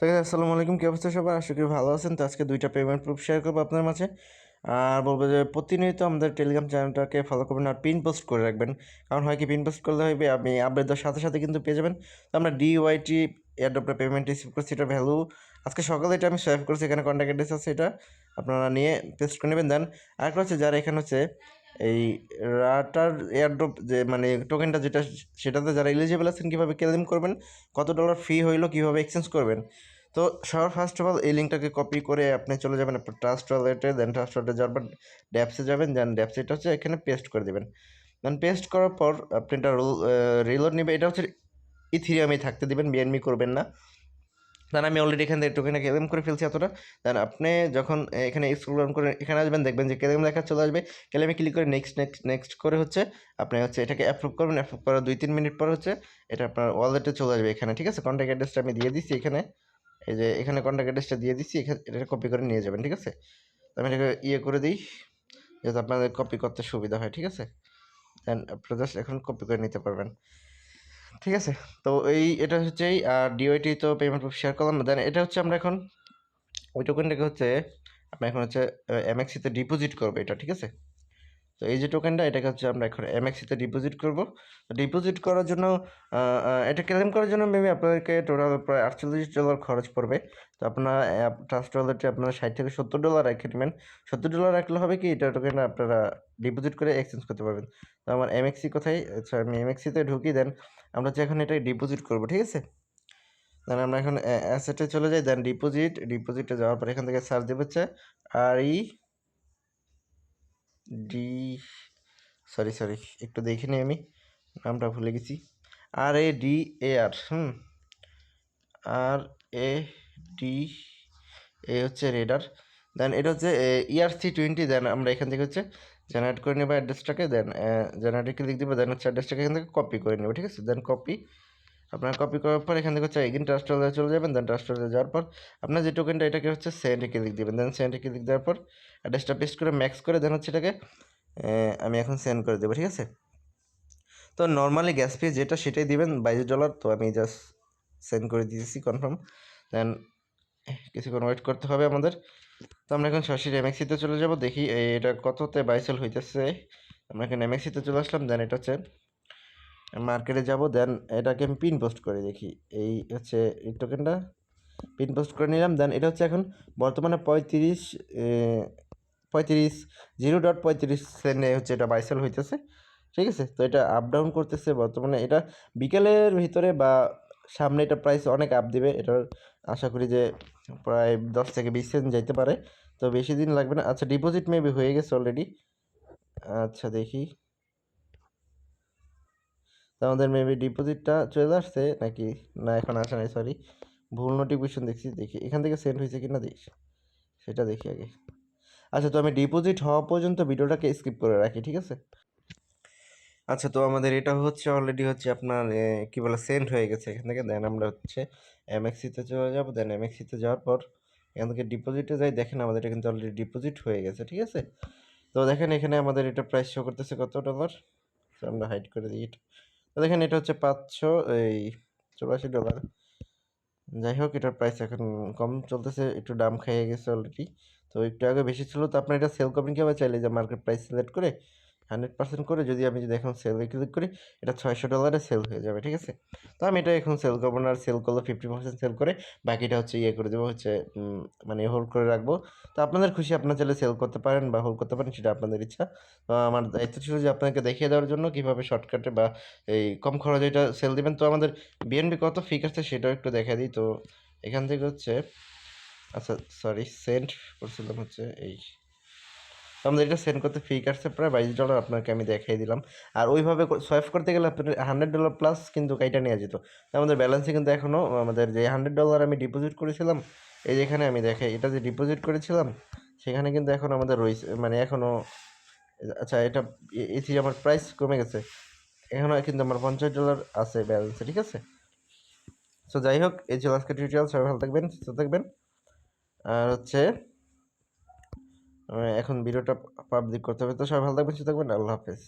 আসসালামু আলাইকুম, কি অবস্থা সবার? আশা করি ভালো আছেন। তো আজকে দুইটা পেমেন্ট প্রুফ শেয়ার করবো আপনার মাঝে। আর বলবো যে প্রতিনিয়ত আমাদের টেলিগ্রাম চ্যানেলটাকে ফলো করবেন আর পিন পোস্ট করে রাখবেন। কারণ হয় কি, পিন পোস্ট করলে হবে আপনি আপডেট দেওয়ার সাথে সাথে কিন্তু পেয়ে যাবেন। তো আমরা ডিওয়াইটি এয়ারড্রপটা পেমেন্ট রিসিভ করছি, এটা ভ্যালু আজকে সকালে এটা আমি সোয়াইপ করছি। এখানে কন্ট্যাক্ট অ্যাড্রেস আছে, এটা আপনারা নিয়ে পেস্ট করে নেবেন। দেন আরেকটা হচ্ছে যারা এখানে হচ্ছে এই রাটার এয়ারড্রপ যে মানে টোকেনটা যেটা, সেটাতে যারা এলিজিবল আছেন, কীভাবে ক্লেম করবেন, কত ডলার ফি হইলো, কীভাবে এক্সচেঞ্জ করবেন। তো সবার ফার্স্ট অফ অল এই লিঙ্কটাকে কপি করে আপনি চলে যাবেন আপনার ট্রাস্ট ওয়ালেটে। দেন ট্রাস্ট ওয়ালেটে যাওয়ার পর ড্যাপসে যাবেন। দেন ড্যাপসে এটা হচ্ছে এখানে পেস্ট করে দেবেন। দেন পেস্ট করার পর আপনি এটা রিলোড নেবে। এটা হচ্ছে ইথিরিয়ামে থাকতে দিবেন, বিএনবি করবেন না। দেন আমি অলরেডি এখান থেকে টোকেনটা ক্লেম করে ফেলছি এতটা। দেন আপনি যখন এখানে স্ক্রল ডাউন করে এখানে আসবেন, দেখবেন যে ক্লেম লেখা চলে আসবে। ক্লেমে ক্লিক করে নেক্সট নেক্সট নেক্সট করে হচ্ছে আপনি হচ্ছে এটাকে অ্যাপ্রুভ করবেন। অ্যাপ্রুভ করার 2-3 মিনিট পর হচ্ছে এটা আপনার ওয়ালেটে চলে আসবে এখানে, ঠিক আছে? কন্ট্যাক্ট অ্যাড্রেসটা আমি দিয়ে দিচ্ছি এখানে। এই যে এখানে কন্ট্যাক্ট অ্যাড্রেসটা দিয়ে দিচ্ছি, এখানে এটা কপি করে নিয়ে যাবেন, ঠিক আছে? আমি এটাকে করে দিই যাতে আপনাদের কপি করতে সুবিধা হয়, ঠিক আছে? দেন আপনারা জাস্ট এখন কপি করে নিতে পারবেন, ঠিক আছে? তো এটা হচ্ছে ডিওআইটি তো পেমেন্ট শেয়ার করলাম। দেন এটা হচ্ছে আমরা এখন ওই টোকেনটাকে হচ্ছে আমরা এখন হচ্ছে এমএক্সিতে ডিপোজিট করবো এটা, ঠিক আছে? তো এই যে টোকেনটা, এটাকে হচ্ছে আমরা এখন এমএক্সিতে ডিপোজিট করব। ডিপোজিট করার জন্য এটা ক্লেম করার জন্য মেবি আপনাদেরকে টোটাল প্রায় $48 খরচ পড়বে। তো আপনার ট্রাস্ট ওয়ালেটে আপনারা $60 থেকে $70 রেখে নেবেন। $70 রাখলে হবে কি, এটা টোকেন আপনারা ডিপোজিট করে এক্সচেঞ্জ করতে পারবেন। তো আমার এমএক্সি কোথায়? আচ্ছা, আমি এমএক্সিতে ঢুকি। দেন আমরা হচ্ছে এখন এটা ডিপোজিট করবো, ঠিক আছে? দেন আমরা এখন অ্যাসেটে চলে যাই। দেন ডিপোজিটে যাওয়ার পর এখান থেকে সার্চ দেবে হচ্ছে ডি সরি একটু দেখে নিই, আমি নামটা ভুলে গেছি। RADAR RADA হচ্ছে রেডার। দেন এটা হচ্ছে ERC20। দেন আমরা এখান থেকে হচ্ছে জেনারেট করে নেবো অ্যাড্রেসটাকে। দেন জেনারেটে ক্লিক দেবো। দেন হচ্ছে অ্যাড্রেসটাকে এখান থেকে কপি করে নেবো, ঠিক আছে? দেন আপনার কপি করার পর এখান থেকে হচ্ছে এগেন ট্রাস্ট ওয়ালেটে চলে যাবেন। দেন ট্রাস্ট ওয়ালেটে যাওয়ার পর আপনার যে টোকেনটা, এটাকে হচ্ছে সেন্ডে ক্লিক দেবেন। দেন সেন্ডে ক্লিক দেওয়ার পর অ্যাড্রেসটা পেস্ট করে ম্যাক্স করে দেন হচ্ছে এটাকে আমি এখন সেন্ড করে দেবো, ঠিক আছে? তো নর্মালি গ্যাস ফি যেটা সেটাই দিবেন, $22। তো আমি জাস্ট সেন্ড করে দিয়েছি, কনফার্ম। দেন কিছুক্ষণ ওয়েট করতে হবে আমাদের। তো আমরা এখন সরাসরি এমএক্সিতে চলে যাব, দেখি এটা কততে বাইসেল হইতেছে। আমরা এখন এমএক্সিতে চলে আসলাম। দেন এটা হচ্ছে মার্কেটে যাব। দেন এটাকে আমি পিন পোস্ট করে দেখি। এই হচ্ছে এই টোকেনটা পিন পোস্ট করে নিলাম। দেন এটা হচ্ছে এখন বর্তমানে 0.35 সেন্টে হচ্ছে এটা বাইসেল হইতেছে, ঠিক আছে? তো এটা আপ ডাউন করতেছে বর্তমানে। এটা বিকেলের ভিতরে বা সামনে এটা প্রাইস অনেক আপ দিবে। এটার আশা করি যে প্রায় 10 থেকে 20 সেন্ট যাইতে পারে। তো বেশি দিন লাগবে না। আচ্ছা, ডিপোজিট মেবি হয়ে গেছে অলরেডি। আচ্ছা দেখি, তো আমাদের মেবি ডিপোজিটটা চলে আসছে নাকি না, এখন আসে নাই, সরি, ভুল নোটিফিকেশন দেখি এখান থেকে সেন্ড হয়েছে কিনা দেখি, সেটা দেখি আগে। আচ্ছা, তো আমি ডিপোজিট হওয়া পর্যন্ত ভিডিওটাকে স্কিপ করে রাখি, ঠিক আছে? আচ্ছা, তো আমাদের এটা হচ্ছে অলরেডি হচ্ছে আপনার কি বলে সেন্ড হয়ে গেছে এখান থেকে। দেন আমরা হচ্ছে এমএক্সিতে চলে যাব। দেন এমএক্সিতে যাওয়ার পর এখান থেকে ডিপোজিটে যাই। দেখেন আমাদের এটা কিন্তু অলরেডি ডিপোজিট হয়ে গেছে, ঠিক আছে? তো দেখেন এখানে আমাদের এটা প্রাইস শো করতেছে কত ডলার। তো আমরা হাইড করে দিই এটা। তো দেখেন এটা হচ্ছে $584। যাই হোক, এটার প্রাইস এখন কম চলতেছে, একটু দাম খেয়ে গেছে অলরেডি। তো একটু আগে বেশি ছিল। তো আপনার এটা সেল করবেন কীভাবে? চাইলে যে মার্কেট প্রাইস সিলেক্ট করে 100% করে যদি এখন সেলে ক্লিক করি, এটা $600 সেল হয়ে যাবে, ঠিক আছে? তো আমি এটা এখন সেল করবো না। আর সেল করলে 50% সেল করে বাকিটা হচ্ছে করে দেবো, হচ্ছে মানে হোল্ড করে রাখবো। তো আপনাদের খুশি, আপনার চাইলে সেল করতে পারেন বা হোল্ড করতে পারেন, সেটা আপনাদের ইচ্ছা। তো আমার দায়িত্ব ছিল যে আপনাকে দেখিয়ে দেওয়ার জন্য কীভাবে শর্টকাটে বা এই কম খরচে এটা সেল দিবেন। তো আমাদের বিএনবি কত ফি কাটছে সেটাও একটু দেখা দিই। তো এখান থেকে হচ্ছে, আচ্ছা সরি, সেন্ড করছিলাম হচ্ছে তো আমাদের এটা সেন্ড করতে ফি কাটছে প্রায় $22, আপনাকে আমি দেখাই দিলাম। আর ওইভাবে সোয়াইপ করতে গেলে আপনার $100 প্লাস কিন্তু কাইটা নেওয়া যেত। তো আমাদের ব্যালেন্সে কিন্তু এখনও আমাদের যে $100 আমি ডিপোজিট করেছিলাম, এই যেখানে আমি দেখাই, এটা যে ডিপোজিট করেছিলাম সেখানে কিন্তু এখন আমাদের রয়েছে, মানে এখনও, আচ্ছা এটা এসি আমার প্রাইস কমে গেছে, এখনও কিন্তু আমার $50 আছে ব্যালেন্সে, ঠিক আছে? সো যাই হোক, এই ছিল আজকে টিউটোরিয়াল। সবাই ভালো থাকবেন, সুস্থ থাকবেন। আর হচ্ছে এখন ভিডিওটা পাবলিক করতে হবে। তো সবাই ভালো থাকবেন, সুস্থ থাকবেন। আল্লাহ হাফেজ।